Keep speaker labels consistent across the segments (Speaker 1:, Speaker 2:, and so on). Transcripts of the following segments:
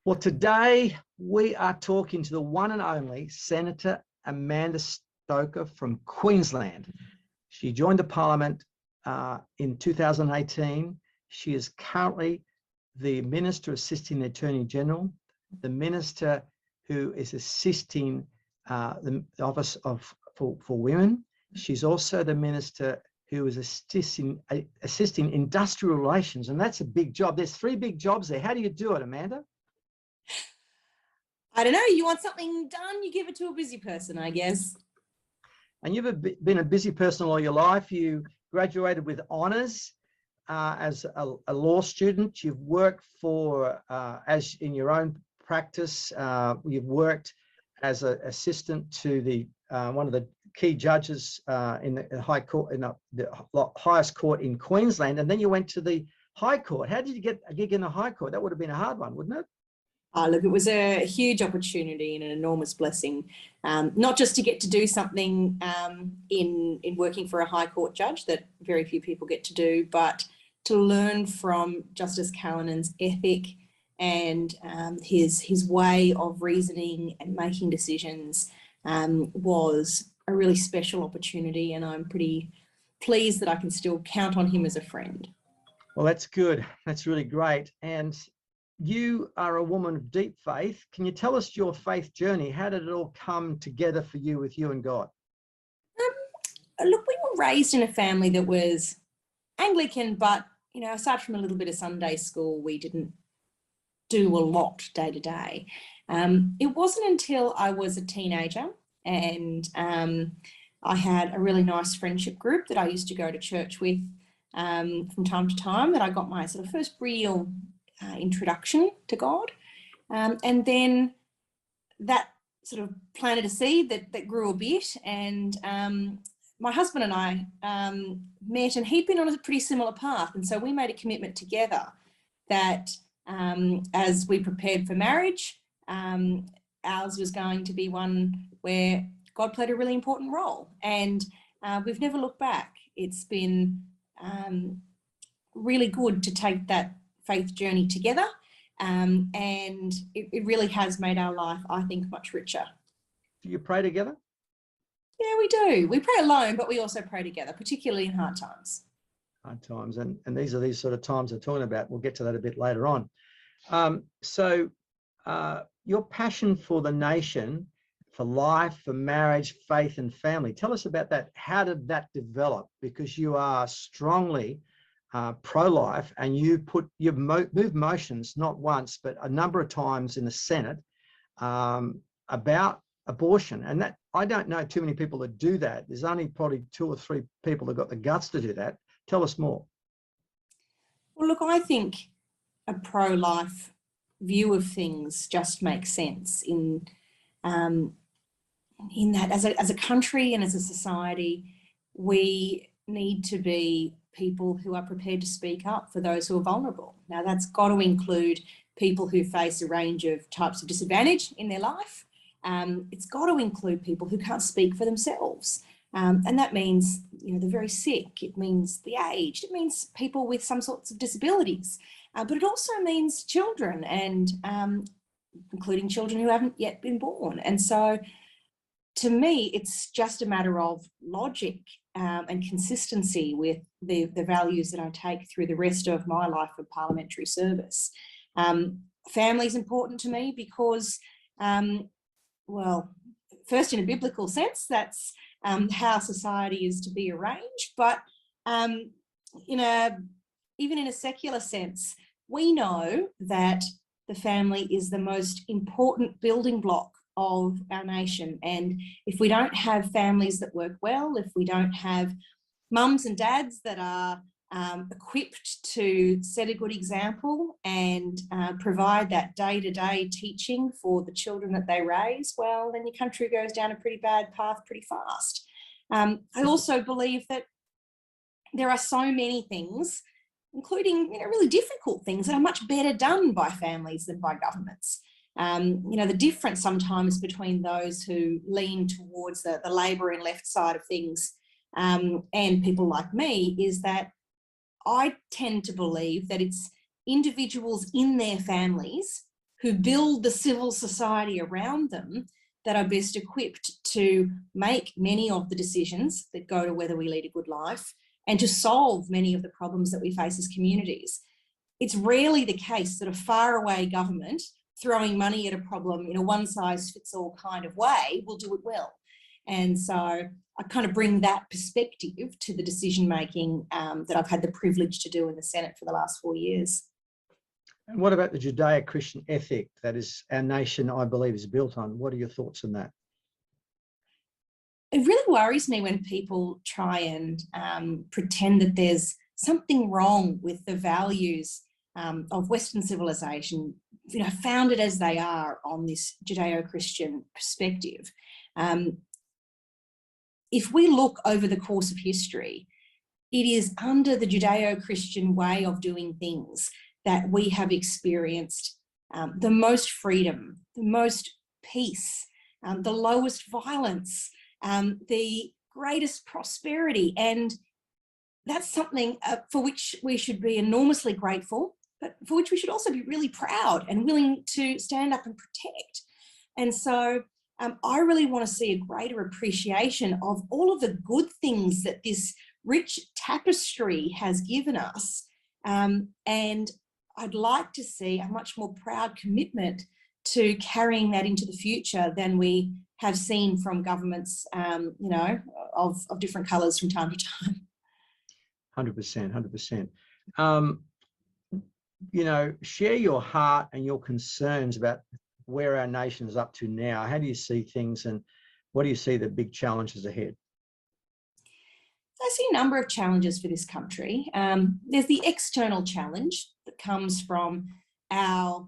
Speaker 1: Well, today we are talking to the one and only Senator Amanda Stoker from Queensland. She joined the Parliament in 2018. She is currently the Minister assisting the Attorney General, the Minister who is assisting the Office for Women. She's also the Minister who is assisting industrial relations, and that's a big job. There's 3 big jobs there. How do you do it, Amanda?
Speaker 2: I don't know, you want something done, you give it to a busy person, I guess.
Speaker 1: And you've been a busy person all your life. You graduated with honours as a law student. You've worked for, as in your own practice, you've worked as an assistant to the one of the key judges in the High Court, in the highest court in Queensland, and then you went to the High Court. How did you get a gig in the High Court? That would have been a hard one, wouldn't it?
Speaker 2: Look, it was a huge opportunity and an enormous blessing, not just to get to do something in working for a High Court judge that very few people get to do, but to learn from Justice Callinan's ethic and his way of reasoning and making decisions was a really special opportunity, and I'm pretty pleased that I can still count on him as a friend.
Speaker 1: Well, that's good. That's really great. And you are a woman of deep faith. Can you tell us your faith journey? How did it all come together for you with you and God?
Speaker 2: Look, we were raised in a family that was Anglican, but, you know, aside from a little bit of Sunday school, we didn't do a lot day to day. It wasn't until I was a teenager and I had a really nice friendship group that I used to go to church with from time to time that I got my sort of first real introduction to God. And then that sort of planted a seed that grew a bit, and my husband and I met, and he'd been on a pretty similar path, and so we made a commitment together that as we prepared for marriage, ours was going to be one where God played a really important role, and we've never looked back. It's been really good to take that faith journey together, and it really has made our life, I think, much richer.
Speaker 1: Do you pray together?
Speaker 2: Yeah, we do. We pray alone, but we also pray together, particularly in hard times.
Speaker 1: Hard times, and these are these sort of times we're talking about. We'll get to that a bit later on. So your passion for the nation, for life, for marriage, faith and family, tell us about that. How did that develop? Because you are strongly pro-life, and you've moved motions not once but a number of times in the Senate about abortion, and that I don't know too many people that do that. There's only probably 2 or 3 people that got the guts to do that. Tell us more.
Speaker 2: Well, look, I think a pro-life view of things just makes sense in that as a country and as a society, we need to be people who are prepared to speak up for those who are vulnerable. Now, that's got to include people who face a range of types of disadvantage in their life. It's got to include people who can't speak for themselves. And that means, you know, the very sick, it means the aged, it means people with some sorts of disabilities, but it also means children, and including children who haven't yet been born. And so to me, it's just a matter of logic and consistency with the values that I take through the rest of my life of parliamentary service. Family is important to me because, well, first in a biblical sense, that's how society is to be arranged, but even in a secular sense, we know that the family is the most important building block of our nation. And if we don't have families that work well, if we don't have mums and dads that are equipped to set a good example and provide that day-to-day teaching for the children that they raise, well, then your country goes down a pretty bad path pretty fast. I also believe that there are so many things, including really difficult things, that are much better done by families than by governments. The difference sometimes between those who lean towards the Labor and left side of things and people like me is that I tend to believe that it's individuals in their families who build the civil society around them that are best equipped to make many of the decisions that go to whether we lead a good life and to solve many of the problems that we face as communities. It's rarely the case that a faraway government throwing money at a problem in a one-size-fits-all kind of way will do it well. And so I kind of bring that perspective to the decision-making that I've had the privilege to do in the Senate for the last 4 years.
Speaker 1: And what about the Judeo-Christian ethic that is our nation, I believe, is built on? What are your thoughts on that?
Speaker 2: It really worries me when people try and pretend that there's something wrong with the values of Western civilization, you know, founded as they are on this Judeo-Christian perspective. If we look over the course of history, it is under the Judeo-Christian way of doing things that we have experienced the most freedom, the most peace, the lowest violence, the greatest prosperity. And that's something for which we should be enormously grateful, but for which we should also be really proud and willing to stand up and protect. And so I really want to see a greater appreciation of all of the good things that this rich tapestry has given us. And I'd like to see a much more proud commitment to carrying that into the future than we have seen from governments, you know, of different colours from time to time.
Speaker 1: 100%, 100%. You know, share your heart and your concerns about where our nation is up to now. How do you see things, and what do you see the big challenges ahead?
Speaker 2: I see a number of challenges for this country. There's the external challenge that comes from our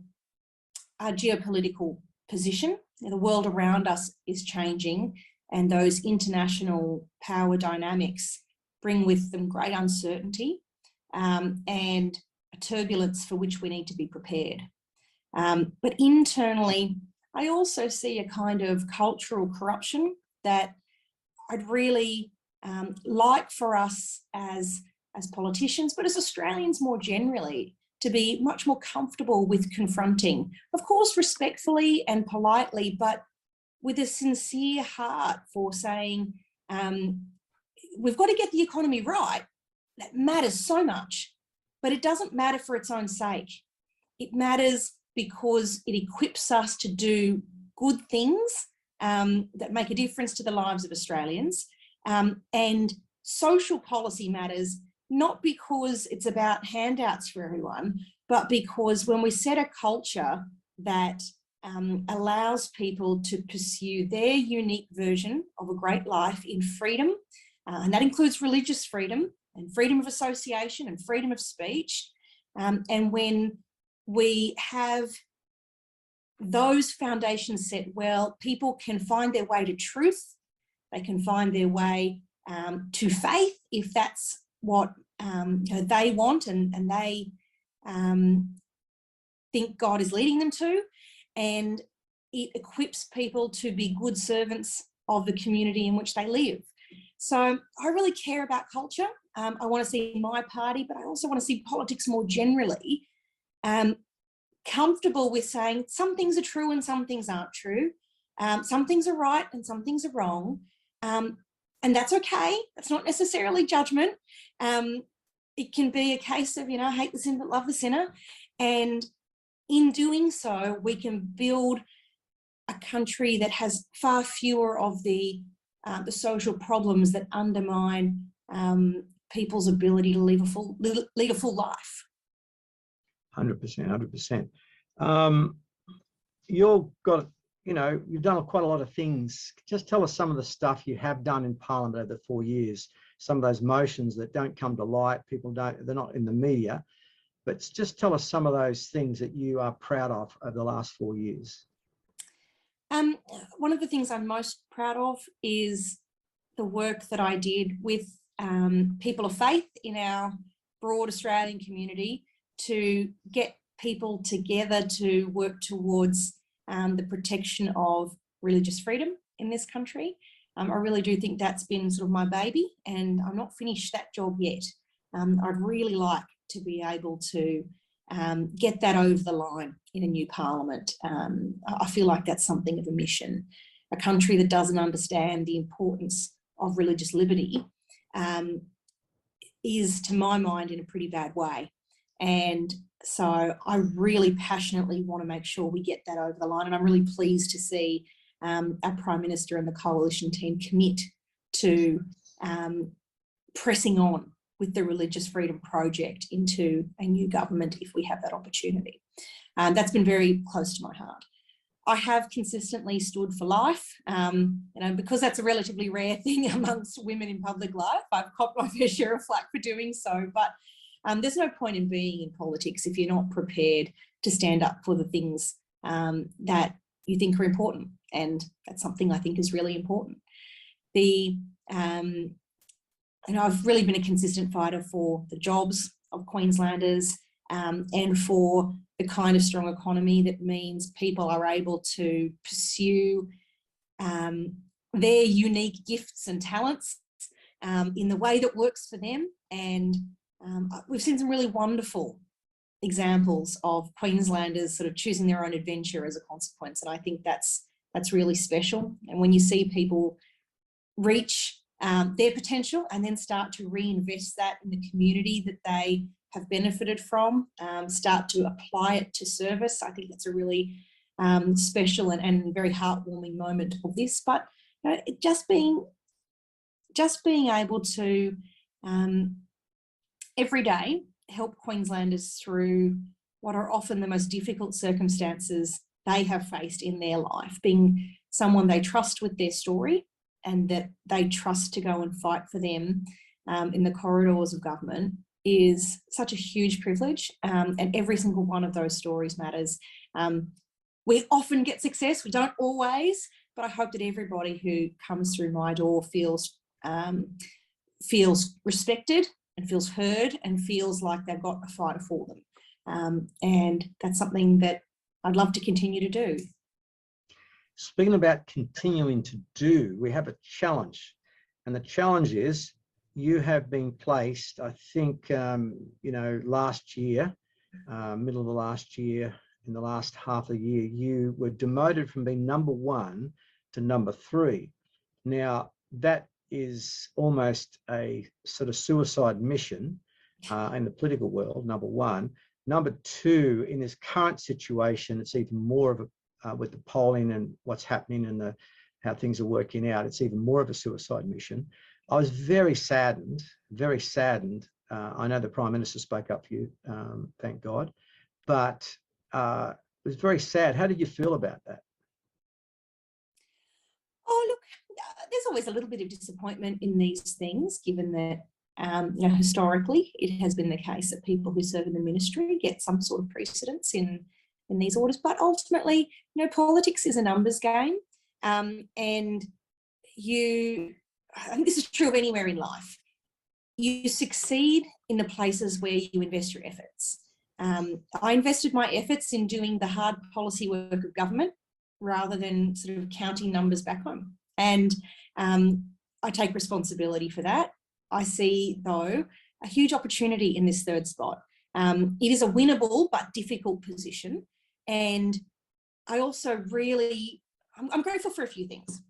Speaker 2: geopolitical position. The world around us is changing, and those international power dynamics bring with them great uncertainty and a turbulence for which we need to be prepared. But internally, I also see a kind of cultural corruption that I'd really like for us as politicians, but as Australians more generally, to be much more comfortable with confronting, of course, respectfully and politely, but with a sincere heart for saying, we've got to get the economy right. That matters so much, but it doesn't matter for its own sake. It matters because it equips us to do good things that make a difference to the lives of Australians. And social policy matters not because it's about handouts for everyone, but because when we set a culture that allows people to pursue their unique version of a great life in freedom, and that includes religious freedom and freedom of association and freedom of speech, and when we have those foundations set well, people can find their way to truth, they can find their way to faith if that's what they want and they think God is leading them to, and it equips people to be good servants of the community in which they live. So I really care about culture. I want to see my party, but I also want to see politics more generally comfortable with saying some things are true and some things aren't true. Some things are right and some things are wrong. And that's okay. That's not necessarily judgment. It can be a case of, you know, hate the sin but love the sinner. And in doing so, we can build a country that has far fewer of the social problems that undermine people's ability to lead a full life.
Speaker 1: 100%, 100%. You've got, you know, you've done quite a lot of things. Just tell us some of the stuff you have done in Parliament over the 4 years, some of those motions that don't come to light, they're not in the media, but just tell us some of those things that you are proud of over the last 4 years.
Speaker 2: One of the things I'm most proud of is the work that I did with people of faith in our broad Australian community to get people together to work towards the protection of religious freedom in this country. I really do think that's been sort of my baby, and I'm not finished that job yet. I'd really like to be able to get that over the line in a new parliament. I feel like that's something of a mission. A country that doesn't understand the importance of religious liberty is, to my mind, in a pretty bad way. And so I really passionately want to make sure we get that over the line. And I'm really pleased to see our Prime Minister and the coalition team commit to pressing on with the Religious Freedom Project into a new government if we have that opportunity. That's been very close to my heart. I have consistently stood for life, because that's a relatively rare thing amongst women in public life. I've copped my fair share of flack for doing so, but there's no point in being in politics if you're not prepared to stand up for the things that you think are important, and that's something I think is really important. I've really been a consistent fighter for the jobs of Queenslanders and for the kind of strong economy that means people are able to pursue their unique gifts and talents in the way that works for them. And we've seen some really wonderful examples of Queenslanders sort of choosing their own adventure as a consequence. And I think that's really special. And when you see people reach their potential and then start to reinvest that in the community that they have benefited from, start to apply it to service, I think that's a really special and very heartwarming moment of this. But just being able to every day help Queenslanders through what are often the most difficult circumstances they have faced in their life, being someone they trust with their story and that they trust to go and fight for them in the corridors of government, is such a huge privilege. And every single one of those stories matters. We often get success, we don't always, but I hope that everybody who comes through my door feels respected and feels heard and feels like they've got a fighter for them. And that's something that I'd love to continue to do.
Speaker 1: Speaking about continuing to do, we have a challenge, and the challenge is you have been placed, I think, last year, middle of the last year, in the last half of the year, you were demoted from being number 1 to number 3. Now, that is almost a sort of suicide mission in the political world, number 1. Number 2, in this current situation, it's even more of a with the polling and what's happening and how things are working out, it's even more of a suicide mission. I was very saddened, very saddened. I know the Prime Minister spoke up for you, thank God, but it was very sad. How did you feel about that?
Speaker 2: Oh, look, there's always a little bit of disappointment in these things, given that historically it has been the case that people who serve in the ministry get some sort of precedence in these orders. But ultimately, politics is a numbers game. And I think this is true of anywhere in life. You succeed in the places where you invest your efforts. I invested my efforts in doing the hard policy work of government rather than sort of counting numbers back home. And I take responsibility for that. I see, though, a huge opportunity in this third spot. It is a winnable but difficult position. And I also I'm grateful for a few things.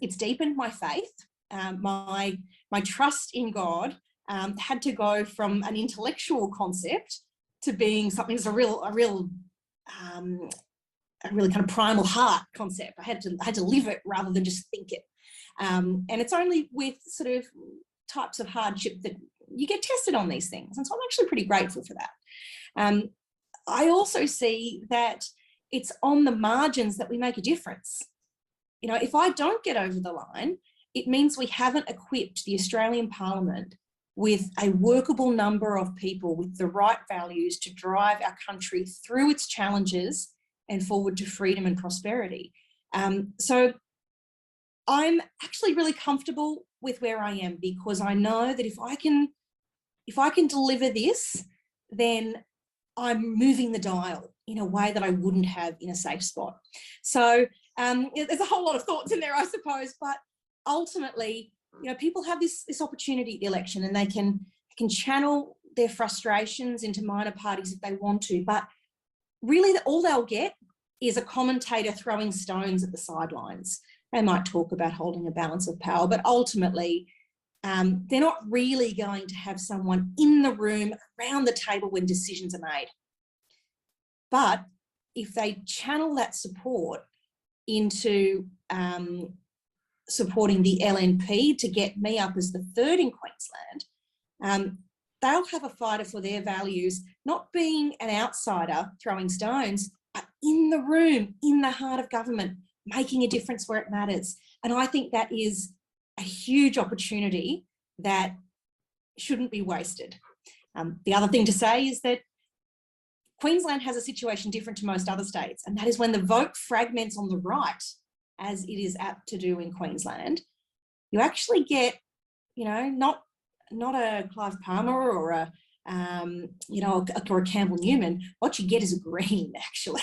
Speaker 2: It's deepened my faith. My trust in God had to go from an intellectual concept to being something that's a real kind of primal heart concept. I had to live it rather than just think it. And it's only with sort of types of hardship that you get tested on these things. And so I'm actually pretty grateful for that. I also see that it's on the margins that we make a difference. If I don't get over the line, it means we haven't equipped the Australian Parliament with a workable number of people with the right values to drive our country through its challenges and forward to freedom and prosperity. So I'm actually really comfortable with where I am, because I know that if I can deliver this, then I'm moving the dial in a way that I wouldn't have in a safe spot. So there's a whole lot of thoughts in there, I suppose, but ultimately, people have this opportunity at the election, and they can channel their frustrations into minor parties if they want to, but really all they'll get is a commentator throwing stones at the sidelines. They might talk about holding a balance of power, but ultimately they're not really going to have someone in the room around the table when decisions are made. But if they channel that support into supporting the LNP to get me up as the third in Queensland, they'll have a fighter for their values, not being an outsider throwing stones, but in the room, in the heart of government, making a difference where it matters. And I think that is a huge opportunity that shouldn't be wasted. The other thing to say is that Queensland has a situation different to most other states, and that is when the vote fragments on the right, as it is apt to do in Queensland, you actually get, not a Clive Palmer or a Campbell Newman. What you get is a Green, actually.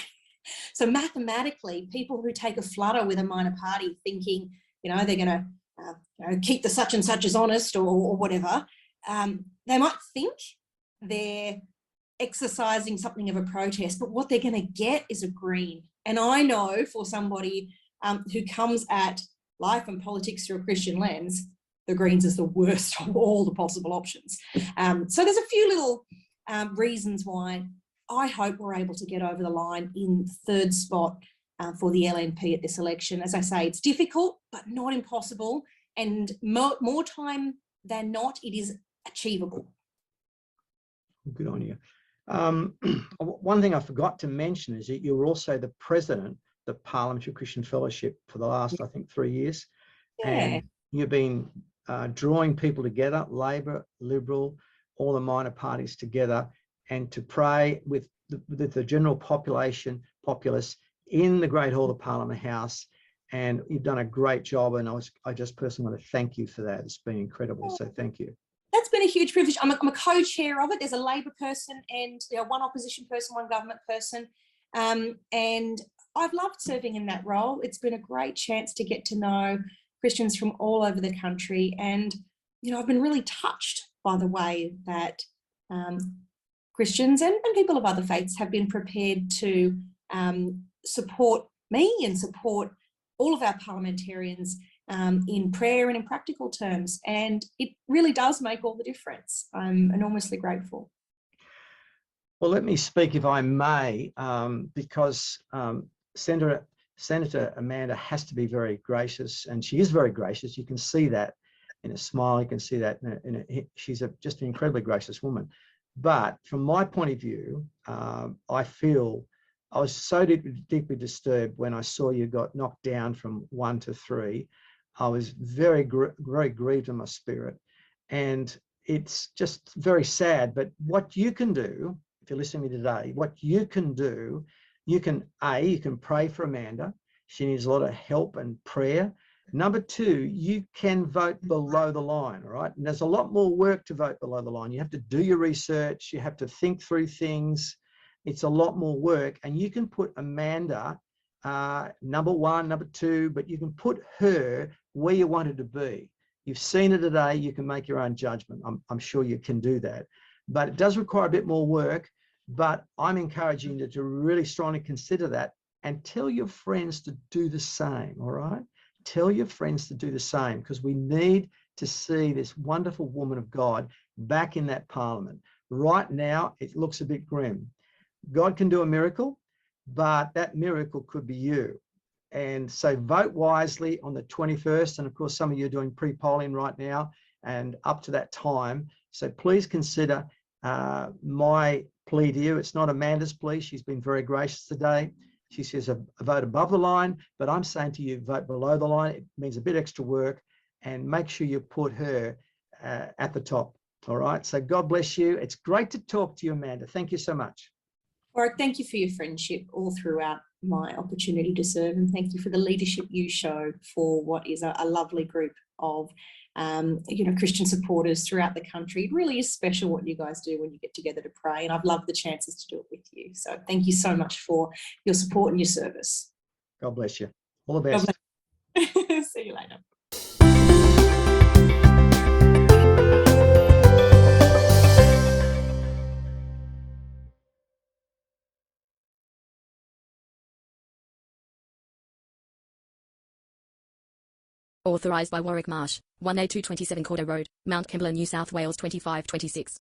Speaker 2: So mathematically, people who take a flutter with a minor party thinking, they're going to keep the such and such as honest or whatever, they might think they're exercising something of a protest, but what they're going to get is a Green. And I know for somebody who comes at life and politics through a Christian lens, the Greens is the worst of all the possible options. So there's a few little reasons why I hope we're able to get over the line in third spot for the LNP at this election. As I say, it's difficult, but not impossible. And more time than not, it is achievable.
Speaker 1: Good on you. One thing I forgot to mention is that you were also the president of the Parliamentary Christian Fellowship for the last, I think, 3 years.
Speaker 2: Yeah.
Speaker 1: And you've been drawing people together, Labor, Liberal, all the minor parties together, and to pray with the general populace in the Great Hall of Parliament House. And you've done a great job, and I just personally want to thank you for that. It's been incredible, so thank you.
Speaker 2: That's been a huge privilege. I'm a co-chair of it. There's a Labor person and one opposition person, one government person. And I've loved serving in that role. It's been a great chance to get to know Christians from all over the country. And, I've been really touched by the way that Christians and people of other faiths have been prepared to support me and support all of our parliamentarians in prayer and in practical terms. And it really does make all the difference. I'm enormously grateful.
Speaker 1: Well, let me speak, if I may, because Senator Amanda has to be very gracious, and she is very gracious. You can see that in a smile. You can see that she's just an incredibly gracious woman. But from my point of view, I feel I was so deeply disturbed when I saw you got knocked down from 1 to 3. I was very grieved in my spirit, and it's just very sad. But what you can do, if you're listening to me today, what you can do, you can pray for Amanda. She needs a lot of help and prayer. Number 2, you can vote below the line, all right? And there's a lot more work to vote below the line. You have to do your research. You have to think through things. It's a lot more work. And you can put Amanda number 1, number 2, but you can put her where you want her to be. You've seen it today. You can make your own judgment. I'm sure you can do that. But it does require a bit more work. But I'm encouraging you to really strongly consider that and tell your friends to do the same, all right? Tell your friends to do the same, because we need to see this wonderful woman of God back in that parliament. Right now, it looks a bit grim. God can do a miracle, but that miracle could be you. And so vote wisely on the 21st. And of course, some of you are doing pre-polling right now and up to that time. So please consider my plea to you. It's not Amanda's plea. She's been very gracious today. She says a vote above the line, but I'm saying to you, vote below the line. It means a bit extra work, and make sure you put her at the top. All right. So God bless you. It's great to talk to you, Amanda. Thank you so much.
Speaker 2: Warwick, thank you for your friendship all throughout my opportunity to serve, and thank you for the leadership you show for what is a lovely group of Christian supporters throughout the country. It really is special what you guys do when you get together to pray, and I've loved the chances to do it with you. So thank you so much for your support and your service.
Speaker 1: God bless you. All the best.
Speaker 2: See you later.
Speaker 3: Authorised by Warwick Marsh, 1A227 Corder Road, Mount Kembla, New South Wales 2526.